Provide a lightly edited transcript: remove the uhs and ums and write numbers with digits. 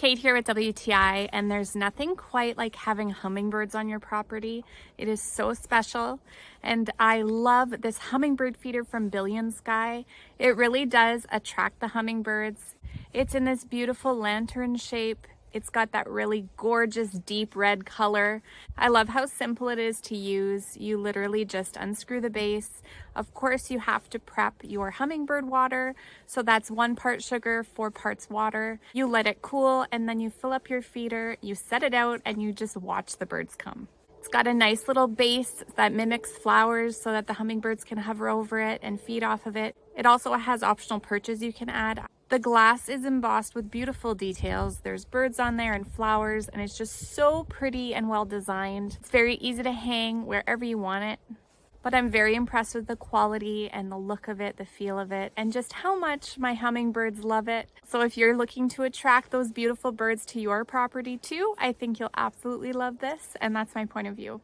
Kate here with WTI, and there's nothing quite like having hummingbirds on your property. It is so special, and I love this hummingbird feeder from Billion Sky. It really does attract the hummingbirds. It's in this beautiful lantern shape. It's got that really gorgeous deep red color. I love how simple it is to use. You literally just unscrew the base. Of course, you have to prep your hummingbird water. So that's 1 part sugar, 4 parts water. You let it cool and then you fill up your feeder, you set it out and you just watch the birds come. It's got a nice little base that mimics flowers so that the hummingbirds can hover over it and feed off of it. It also has optional perches you can add. The glass is embossed with beautiful details. There's birds on there and flowers, and it's just so pretty and well designed. It's very easy to hang wherever you want it. But I'm very impressed with the quality and the look of it, the feel of it, and just how much my hummingbirds love it. So if you're looking to attract those beautiful birds to your property too, I think you'll absolutely love this, and that's my point of view.